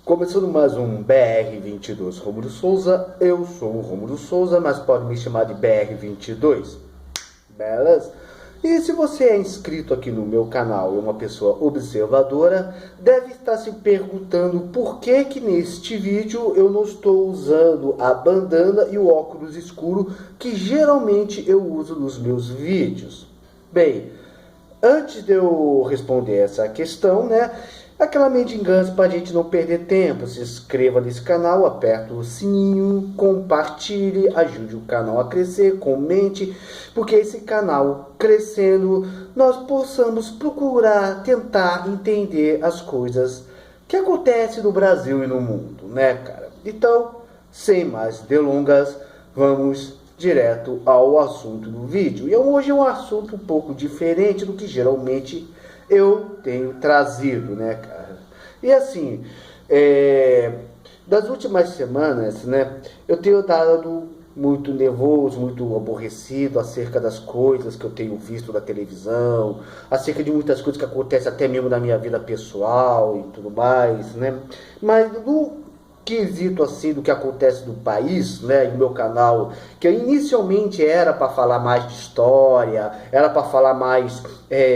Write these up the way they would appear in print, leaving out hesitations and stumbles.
Começando mais um BR22 Rômulo Souza. Eu sou o Rômulo Souza, mas pode me chamar de BR22. Beleza? E se você é inscrito aqui no meu canal e é uma pessoa observadora, deve estar se perguntando por que neste vídeo eu não estou usando a bandana e o óculos escuro que geralmente eu uso nos meus vídeos. Bem, antes de eu responder essa questão, aquela mendigância para a gente não perder tempo, se inscreva nesse canal, aperta o sininho, compartilhe, ajude o canal a crescer, comente, porque esse canal crescendo, nós possamos procurar, tentar entender as coisas que acontecem no Brasil e no mundo, cara? Então, sem mais delongas, vamos direto ao assunto do vídeo. E hoje é um assunto um pouco diferente do que geralmente eu tenho trazido, cara? E assim, das últimas semanas, eu tenho estado muito nervoso, muito aborrecido acerca das coisas que eu tenho visto na televisão, acerca de muitas coisas que acontecem até mesmo na minha vida pessoal e tudo mais, Mas no quesito assim do que acontece no país, em meu canal, que inicialmente era para falar mais de história, era para falar mais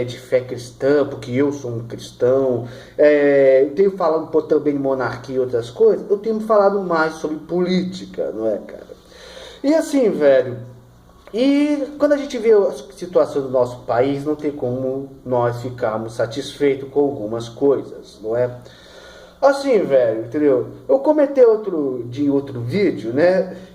de fé cristã, porque eu sou um cristão, eu tenho falado também de monarquia e outras coisas, eu tenho falado mais sobre política, cara? E assim, velho, e quando a gente vê a situação do nosso país, não tem como nós ficarmos satisfeitos com algumas coisas, não é? Assim, velho, entendeu? Eu comentei outro vídeo,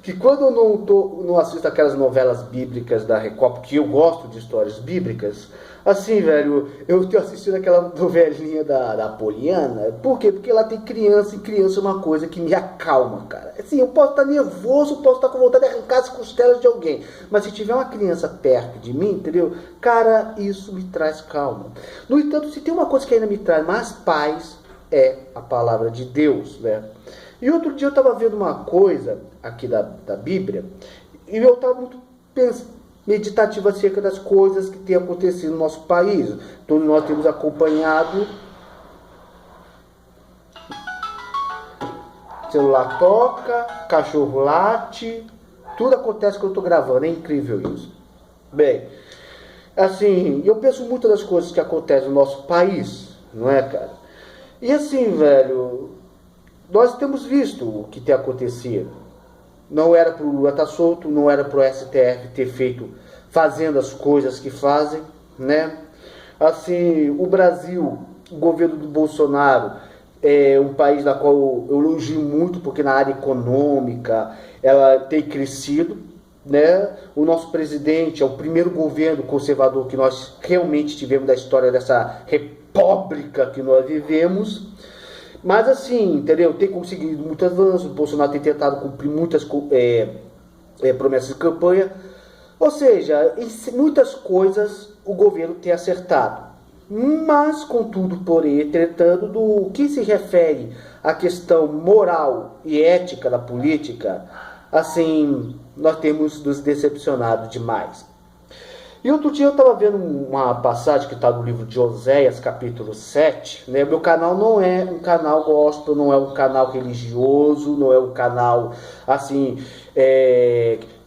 que quando eu não assisto aquelas novelas bíblicas da Record, porque eu gosto de histórias bíblicas, assim, velho, eu tenho assistido aquela novelinha da Poliana. Por quê? Porque lá tem criança, e criança é uma coisa que me acalma, cara. Assim, eu posso estar nervoso, posso estar com vontade de arrancar as costelas de alguém, mas se tiver uma criança perto de mim, entendeu? Cara, isso me traz calma. No entanto, se tem uma coisa que ainda me traz mais paz, é a palavra de Deus, E outro dia eu estava vendo uma coisa aqui da Bíblia, e eu estava muito meditativo acerca das coisas que têm acontecido no nosso país. Todos nós temos acompanhado. Celular toca, cachorro late, tudo acontece quando eu estou gravando, é incrível isso. Bem, assim, eu penso muito das coisas que acontecem no nosso país, não é, cara? E assim, velho, nós temos visto o que tem acontecido. Não era para o Lula estar solto, não era para o STF ter fazendo as coisas que fazem, Assim, o Brasil, o governo do Bolsonaro, é um país da qual eu elogio muito, porque na área econômica ela tem crescido, O nosso presidente é o primeiro governo conservador que nós realmente tivemos da história dessa república que nós vivemos. Mas assim, entendeu? Tem conseguido muitos avanços, o Bolsonaro tem tentado cumprir muitas promessas de campanha. Ou seja, em muitas coisas o governo tem acertado. Mas, contudo, porém, entretanto, do que se refere à questão moral e ética da política, assim, nós temos nos decepcionado demais. E outro dia eu estava vendo uma passagem que está no livro de Oséias, capítulo 7. Meu canal não é um canal gospel, não é um canal religioso, não é um canal assim...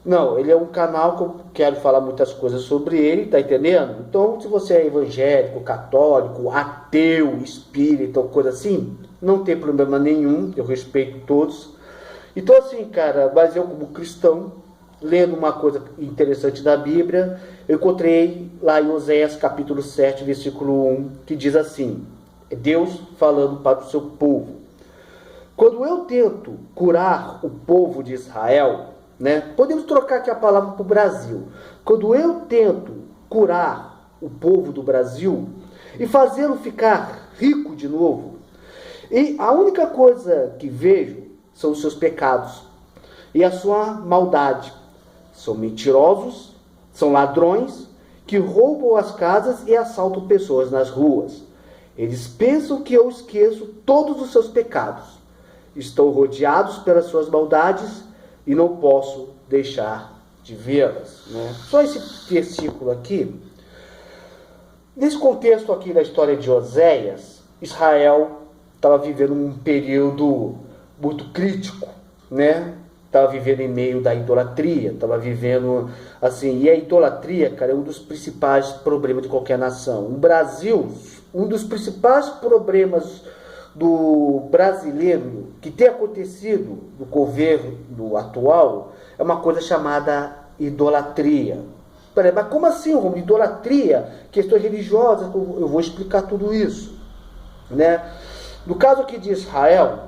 Não, ele é um canal que eu quero falar muitas coisas sobre ele, tá entendendo? Então, se você é evangélico, católico, ateu, espírita ou coisa assim, não tem problema nenhum, eu respeito todos. Então assim, cara, mas eu como cristão, lendo uma coisa interessante da Bíblia, eu encontrei lá em Oséias capítulo 7, versículo 1, que diz assim, Deus falando para o seu povo. Quando eu tento curar o povo de Israel, podemos trocar aqui a palavra para o Brasil. Quando eu tento curar o povo do Brasil e fazê-lo ficar rico de novo, e a única coisa que vejo são os seus pecados e a sua maldade. São mentirosos, são ladrões que roubam as casas e assaltam pessoas nas ruas. Eles pensam que eu esqueço todos os seus pecados. Estão rodeados pelas suas maldades e não posso deixar de vê-las. Só esse versículo aqui. Nesse contexto aqui da história de Oséias, Israel estava vivendo um período muito crítico, né? Estava vivendo em meio da idolatria, estava vivendo assim, e a idolatria, cara, é um dos principais problemas de qualquer nação. O Brasil, um dos principais problemas do brasileiro que tem acontecido no governo atual é uma coisa chamada idolatria. Peraí, mas como assim, Romulo? Idolatria, questões religiosas, eu vou explicar tudo isso, né? No caso aqui de Israel,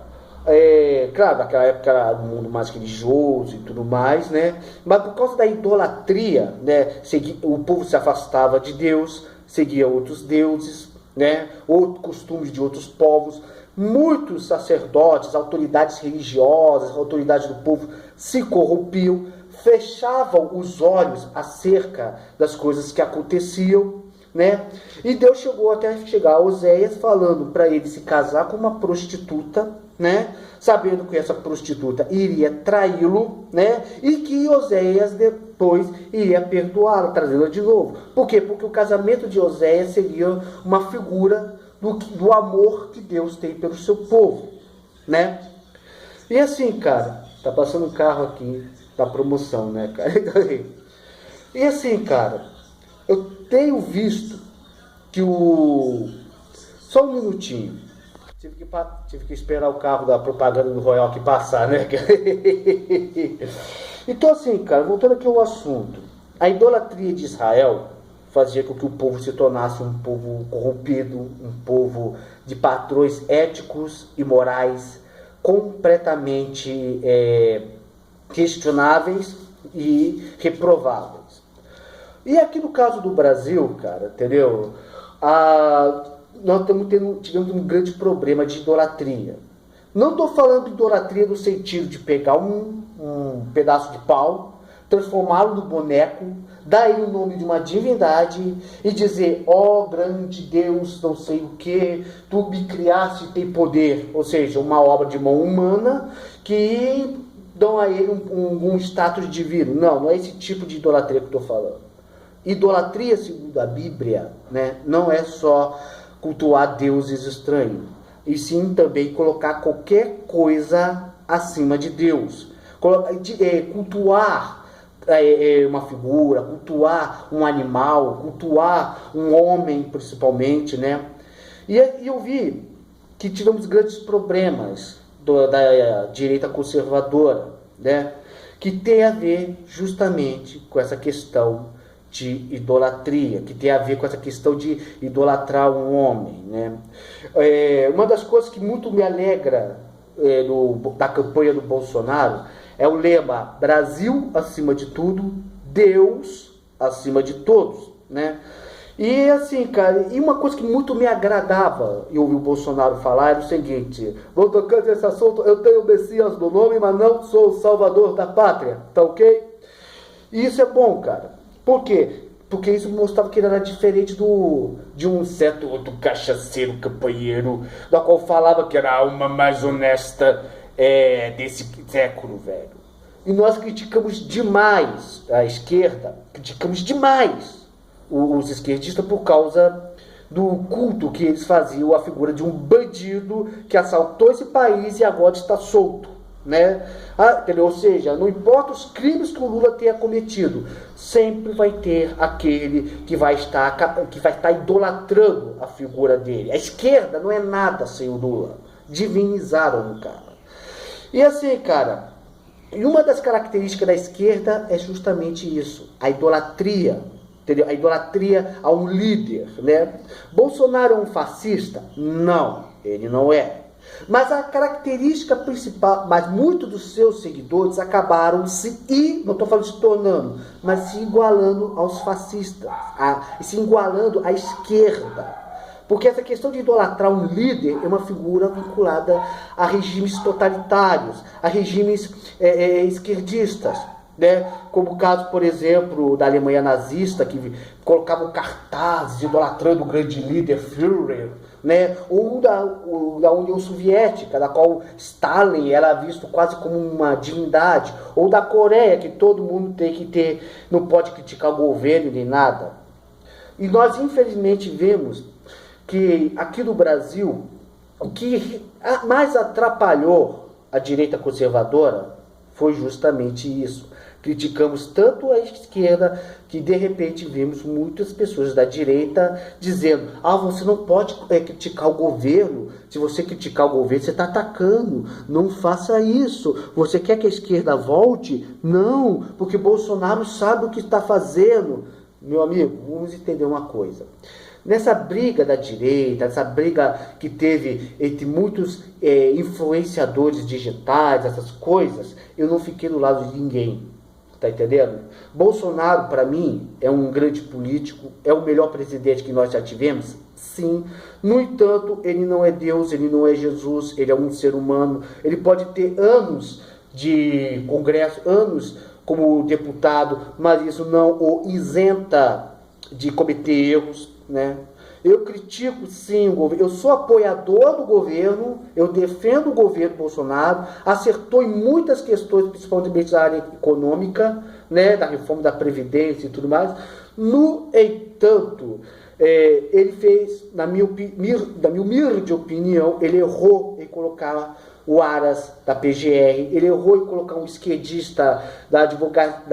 claro, naquela época era um mundo mais religioso e tudo mais, né? Mas por causa da idolatria, né? O povo se afastava de Deus, seguia outros deuses, né? Outros costumes de outros povos. Muitos sacerdotes, autoridades religiosas, autoridades do povo se corrompiam, fechavam os olhos acerca das coisas que aconteciam, né? E Deus chegou até chegar a Oséias falando para ele se casar com uma prostituta, né? Sabendo que essa prostituta iria traí-lo, né? E que Oséias depois iria perdoá-la, trazê-la de novo. Por quê? Porque o casamento de Oséias seria uma figura do amor que Deus tem pelo seu povo, né? E assim, cara, tá passando um carro aqui da promoção, né, cara? E assim, cara, eu tenho visto que só um minutinho. Tive que esperar o carro da propaganda do Royal aqui passar, né? Então assim, cara, voltando aqui ao assunto. A idolatria de Israel fazia com que o povo se tornasse um povo corrompido, um povo de padrões éticos e morais completamente questionáveis e reprováveis. E aqui no caso do Brasil, cara, entendeu? Nós tivemos um grande problema de idolatria. Não estou falando de idolatria no sentido de pegar um pedaço de pau, transformá-lo no boneco, dar ele o nome de uma divindade e dizer, ó grande Deus, não sei o que, tu me criaste e tem poder. Ou seja, uma obra de mão humana que dão a ele um status divino. Não é esse tipo de idolatria que eu estou falando. Idolatria, segundo a Bíblia, né, não é só cultuar deuses estranhos, e sim também colocar qualquer coisa acima de Deus. Cultuar uma figura, cultuar um animal, cultuar um homem principalmente, né? E eu vi que tivemos grandes problemas da direita conservadora, né? Que tem a ver justamente com essa questão de idolatria, que tem a ver com essa questão de idolatrar um homem, né? Uma das coisas que muito me alegra da campanha do Bolsonaro é o lema Brasil acima de tudo, Deus acima de todos, né? E assim, cara, e uma coisa que muito me agradava e ouvir o Bolsonaro falar era o seguinte: vou tocando esse assunto, eu tenho o Messias no nome, mas não sou o salvador da pátria, tá ok? E isso é bom, cara. Por quê? Porque isso mostrava que ele era diferente de um certo outro cachaceiro campanheiro, da qual falava que era a alma mais honesta desse século, velho. E nós criticamos demais a esquerda, criticamos demais os esquerdistas por causa do culto que eles faziam à figura de um bandido que assaltou esse país e agora está solto, né? Entendeu? Ou seja, não importa os crimes que o Lula tenha cometido, sempre vai ter aquele que vai estar idolatrando a figura dele. A esquerda não é nada sem o Lula. Divinizaram o cara. E assim, cara, e uma das características da esquerda é justamente isso, a idolatria, entendeu? A idolatria a um líder, né? Bolsonaro é um fascista? Não, ele não é. Mas a característica principal, mas muitos dos seus seguidores acabaram não estou falando se tornando, mas se igualando aos fascistas, se igualando à esquerda. Porque essa questão de idolatrar um líder é uma figura vinculada a regimes totalitários, a regimes esquerdistas, né? Como o caso, por exemplo, da Alemanha nazista, que colocavam cartazes idolatrando o grande líder Führer, né? Ou da União Soviética, da qual Stalin era visto quase como uma divindade, ou da Coreia, que todo mundo tem que ter, não pode criticar o governo nem nada. E nós, infelizmente, vemos que aqui no Brasil O que mais atrapalhou a direita conservadora foi justamente isso. Criticamos tanto a esquerda que de repente vimos muitas pessoas da direita dizendo: você não pode criticar o governo. Se você criticar o governo, você está atacando. Não faça isso. Você quer que a esquerda volte? Não, porque Bolsonaro sabe o que está fazendo. Meu amigo, vamos entender uma coisa. Nessa briga da direita, essa briga que teve entre muitos influenciadores digitais, essas coisas, eu não fiquei do lado de ninguém. Tá entendendo? Bolsonaro, para mim, é um grande político, é o melhor presidente que nós já tivemos? Sim. No entanto, ele não é Deus, ele não é Jesus, ele é um ser humano. Ele pode ter anos de congresso, anos como deputado, mas isso não o isenta de cometer erros, né? Eu critico sim o governo, eu sou apoiador do governo, eu defendo o governo Bolsonaro, acertou em muitas questões, principalmente da área econômica, né, da reforma da Previdência e tudo mais. No entanto, ele fez, na minha humilde opinião, ele errou em colocar o Aras da PGR, ele errou em colocar um esquerdista da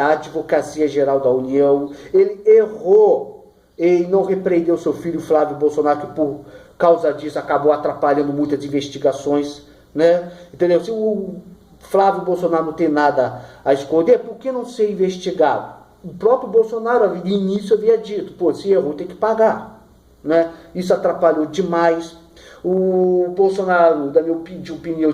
Advocacia Geral da União, ele errou e não repreendeu seu filho Flávio Bolsonaro, que por causa disso acabou atrapalhando muitas investigações, né? Entendeu? Se o Flávio Bolsonaro não tem nada a esconder, por que não ser investigado? O próprio Bolsonaro, no início, havia dito: se errou, tem que pagar, né? Isso atrapalhou demais. O Bolsonaro, da minha opinião,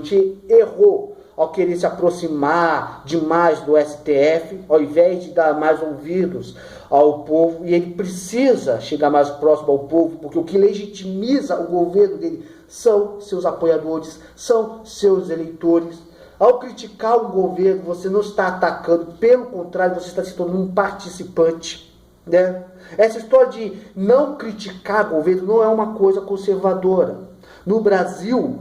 errou ao querer se aproximar demais do STF, ao invés de dar mais ouvidos ao povo, e ele precisa chegar mais próximo ao povo, porque o que legitimiza o governo dele são seus apoiadores, são seus eleitores. Ao criticar o governo, você não está atacando, pelo contrário, você está se tornando um participante, né? Essa história de não criticar o governo não é uma coisa conservadora. No Brasil,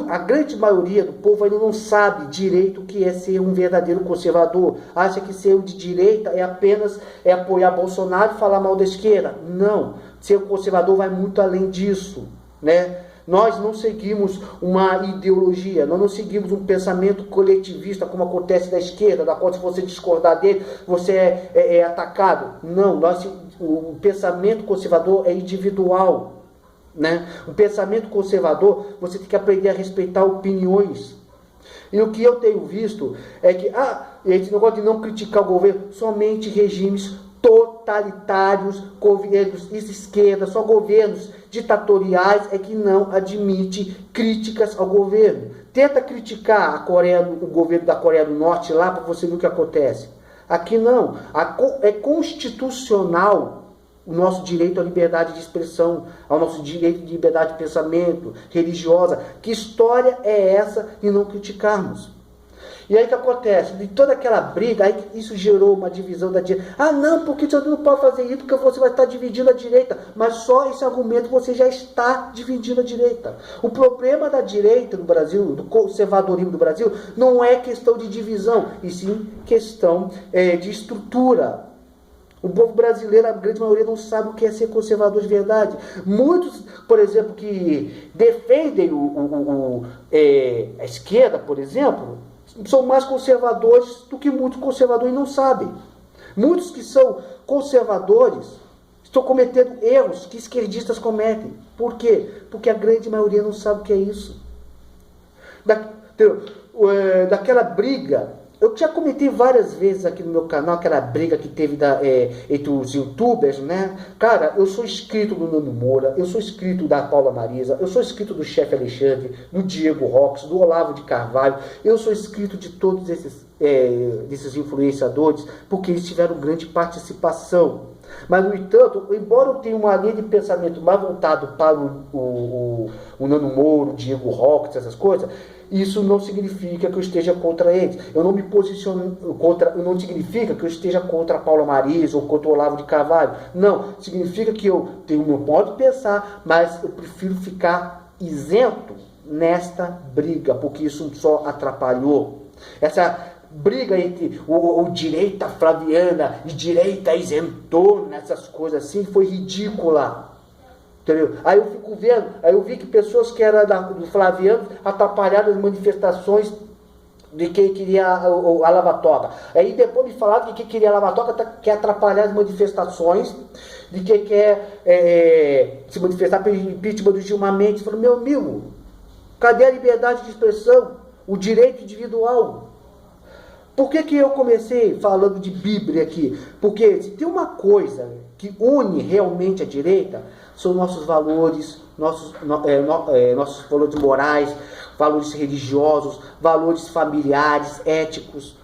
a grande maioria do povo ainda não sabe direito o que é ser um verdadeiro conservador. Acha que ser de direita é apenas apoiar Bolsonaro e falar mal da esquerda. Não, ser um conservador vai muito além disso, né? Nós não seguimos uma ideologia, nós não seguimos um pensamento coletivista como acontece na esquerda, da qual se você discordar dele, você é atacado. Não, o pensamento conservador é individual, né? O pensamento conservador, você tem que aprender a respeitar opiniões. E o que eu tenho visto é que esse negócio de não criticar o governo, somente regimes totalitários, governos de esquerda, só governos ditatoriais é que não admite críticas ao governo. Tenta criticar o governo da Coreia do Norte lá para você ver o que acontece. Aqui não. É constitucional o nosso direito à liberdade de expressão, ao nosso direito de liberdade de pensamento, religiosa. Que história é essa de não criticarmos? E aí o que acontece? De toda aquela briga, aí isso gerou uma divisão da direita. Não, porque você não pode fazer isso, porque você vai estar dividindo a direita. Mas só esse argumento você já está dividindo a direita. O problema da direita no Brasil, do conservadorismo do Brasil, não é questão de divisão, e sim questão de estrutura. O povo brasileiro, a grande maioria, não sabe o que é ser conservador de verdade. Muitos, por exemplo, que defendem a esquerda, por exemplo, são mais conservadores do que muitos conservadores não sabem. Muitos que são conservadores estão cometendo erros que esquerdistas cometem. Por quê? Porque a grande maioria não sabe o que é isso. Daquela briga, eu já comentei várias vezes aqui no meu canal, aquela briga que teve entre os youtubers, né? Cara, eu sou inscrito do Nando Moura, eu sou inscrito da Paula Marisa, eu sou inscrito do chefe Alexandre, do Diego Rox, do Olavo de Carvalho, eu sou inscrito de todos esses influenciadores, porque eles tiveram grande participação. Mas, no entanto, embora eu tenha uma linha de pensamento mais voltado para o Nando Moura, o Diego Rox, essas coisas, isso não significa que eu esteja contra eles. Eu não me posiciono não significa que eu esteja contra a Paula Marisa ou contra o Olavo de Carvalho. Não, significa que eu tenho o meu modo de pensar, mas eu prefiro ficar isento nesta briga, porque isso só atrapalhou. Essa briga entre o direita flaviana e direita isentona, essas coisas assim, foi ridícula. Entendeu? Aí eu fico vendo, aí eu vi que pessoas que eram do Flaviano atrapalharam as manifestações de quem queria a lava-toga. Aí depois me falaram que quem queria a lava-toga quer atrapalhar as manifestações de quem quer se manifestar pelo impeachment do Gilmar Mendes. Eu falei, meu amigo, cadê a liberdade de expressão? O direito individual? Por que eu comecei falando de Bíblia aqui? Porque se tem uma coisa que une realmente a direita, são nossos valores, nossos valores morais, valores religiosos, valores familiares, éticos.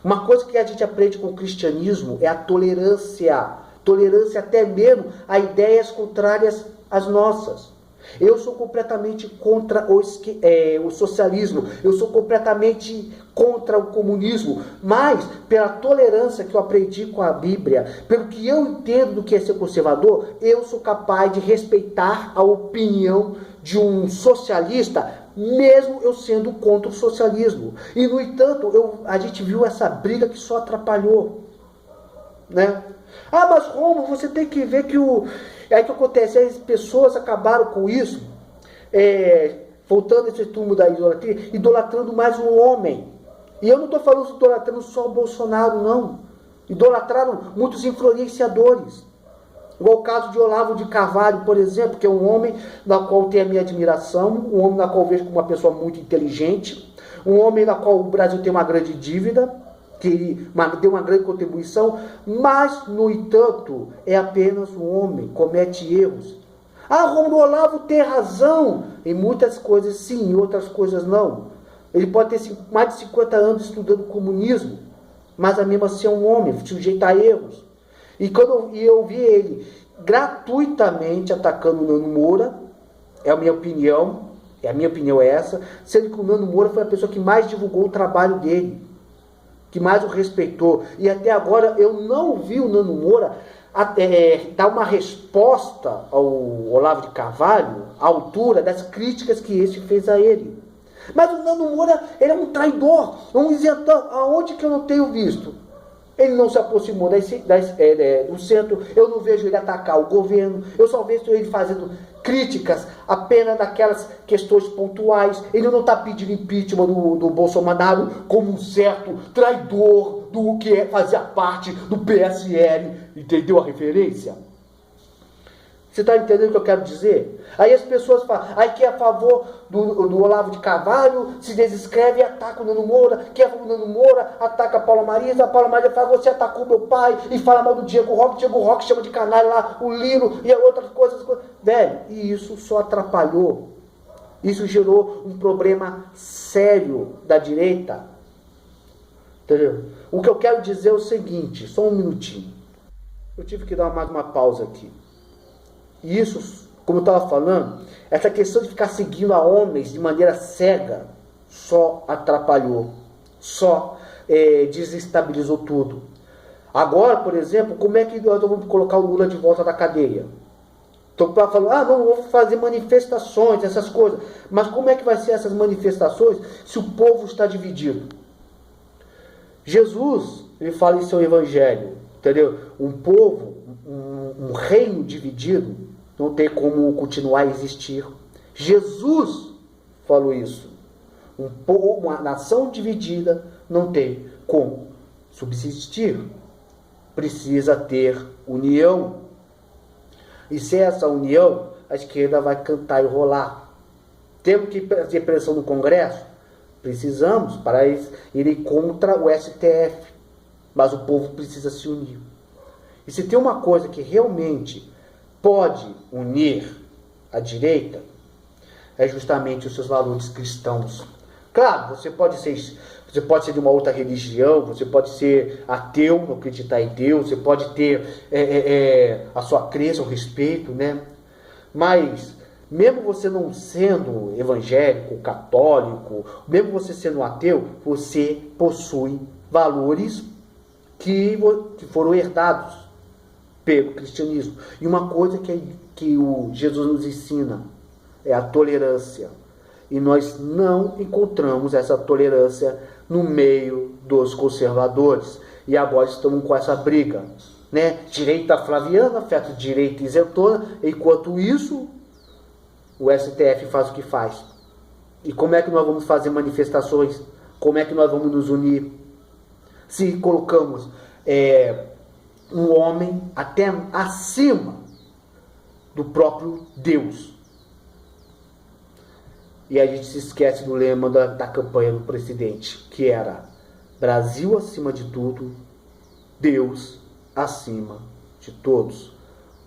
Uma coisa que a gente aprende com o cristianismo é a tolerância. Tolerância até mesmo a ideias contrárias às nossas. Eu sou completamente contra o socialismo, eu sou completamente contra o comunismo, mas pela tolerância que eu aprendi com a Bíblia, pelo que eu entendo do que é ser conservador, eu sou capaz de respeitar a opinião de um socialista, mesmo eu sendo contra o socialismo. E no entanto, a gente viu essa briga que só atrapalhou, né? Ah, mas Romulo, você tem que ver que aí que acontece, as pessoas acabaram com isso, voltando esse túmulo da idolatria, idolatrando mais o homem. E eu não estou falando idolatrando só o Bolsonaro, não. Idolatraram muitos influenciadores. Igual o caso de Olavo de Carvalho, por exemplo, que é um homem na qual tenho a minha admiração, um homem na qual vejo como uma pessoa muito inteligente, um homem na qual o Brasil tem uma grande dívida, que ele deu uma grande contribuição, mas, no entanto, é apenas um homem, comete erros. Ah, Romulo, Olavo tem razão em muitas coisas sim, em outras coisas não. Ele pode ter mais de 50 anos estudando comunismo, mas mesmo assim é um homem, sujeito a erros. E quando eu vi ele gratuitamente atacando o Nano Moura, é a minha opinião é essa, sendo que o Nano Moura foi a pessoa que mais divulgou o trabalho dele, que mais o respeitou. E até agora eu não vi o Nano Moura dar uma resposta ao Olavo de Carvalho à altura das críticas que este fez a ele. Mas o Nano Moura, ele é um traidor, um isentão. Aonde que eu não tenho visto? Ele não se aproximou do centro, eu não vejo ele atacar o governo, eu só vejo ele fazendo críticas apenas daquelas questões pontuais. Ele não está pedindo impeachment do Bolsonaro como um certo traidor do que fazia parte do PSL. Entendeu a referência? Você está entendendo o que eu quero dizer? Aí as pessoas falam, aí que é a favor do Olavo de Carvalho, se desescreve e ataca o Nano Moura, que é a favor do Nano Moura, ataca a Paula Marisa fala, você atacou meu pai, e fala mal do Diego Roque chama de canalha lá, o Lino, e outras coisas. Velho, e isso só atrapalhou. Isso gerou um problema sério da direita. Entendeu? O que eu quero dizer é o seguinte, só um minutinho. Eu tive que dar mais uma pausa aqui. E isso, como eu estava falando, essa questão de ficar seguindo a homens de maneira cega só atrapalhou, só desestabilizou tudo. Agora, por exemplo, como é que nós vamos colocar o Lula de volta da cadeia? Então, para falar, não, vou fazer manifestações, essas coisas. Mas como é que vai ser essas manifestações se o povo está dividido? Jesus, ele fala em seu evangelho, entendeu? Um povo, um reino dividido, não tem como continuar a existir. Jesus falou isso. Um povo, uma nação dividida não tem como subsistir. Precisa ter união. E sem essa união, a esquerda vai cantar e rolar. Temos que fazer pressão no Congresso? Precisamos, para irem contra o STF. Mas o povo precisa se unir. E se tem uma coisa que realmente pode unir a direita, é justamente os seus valores cristãos. Claro, você pode ser de uma outra religião, você pode ser ateu, não acreditar em Deus, você pode ter a sua crença, o respeito, né? Mas, mesmo você não sendo evangélico, católico, mesmo você sendo ateu, você possui valores que foram herdados pelo cristianismo. E uma coisa que o Jesus nos ensina é a tolerância. E nós não encontramos essa tolerância no meio dos conservadores. E agora estamos com essa briga. né? Direita flaviana, feto direita isentona. Enquanto isso, o STF faz o que faz. E como é que nós vamos fazer manifestações? Como é que nós vamos nos unir? Se colocamos um homem até acima do próprio Deus. E a gente se esquece do lema da campanha do presidente, que era Brasil acima de tudo, Deus acima de todos.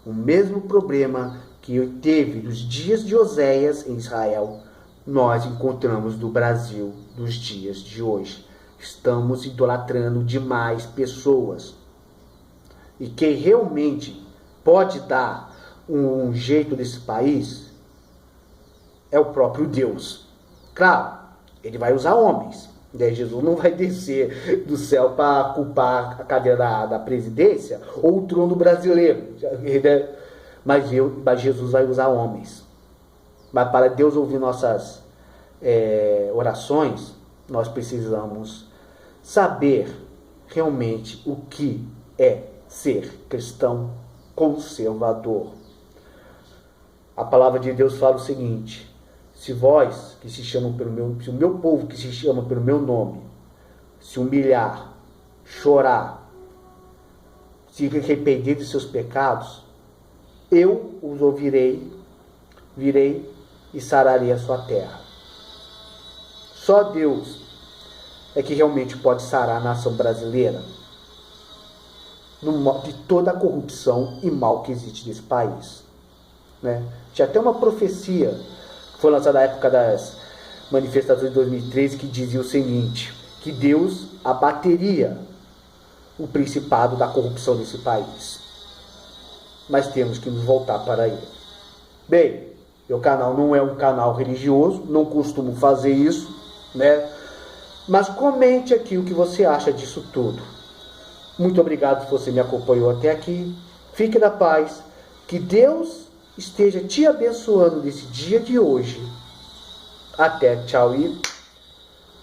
O mesmo problema que teve nos dias de Oséias em Israel, nós encontramos no Brasil dos dias de hoje. Estamos idolatrando demais pessoas. E quem realmente pode dar um jeito nesse país é o próprio Deus. Claro, ele vai usar homens. Jesus não vai descer do céu para culpar a cadeira da presidência ou o trono brasileiro. Mas Jesus vai usar homens. Mas para Deus ouvir nossas orações, nós precisamos saber realmente o que é ser cristão conservador. A palavra de Deus fala o seguinte: se vós que se chamam se o meu povo que se chama pelo meu nome se humilhar, chorar, se arrepender de seus pecados, eu os ouvirei, virei e sararei a sua terra. Só Deus é que realmente pode sarar a nação brasileira de toda a corrupção e mal que existe nesse país, né? Tinha até uma profecia que foi lançada na época das manifestações de 2013 que dizia o seguinte, que Deus abateria o principado da corrupção desse país. Mas temos que nos voltar para ele. Bem, meu canal não é um canal religioso, não costumo fazer isso, né? Mas comente aqui o que você acha disso tudo. Muito obrigado se você me acompanhou até aqui. Fique na paz. Que Deus esteja te abençoando nesse dia de hoje. Até, tchau e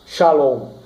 shalom.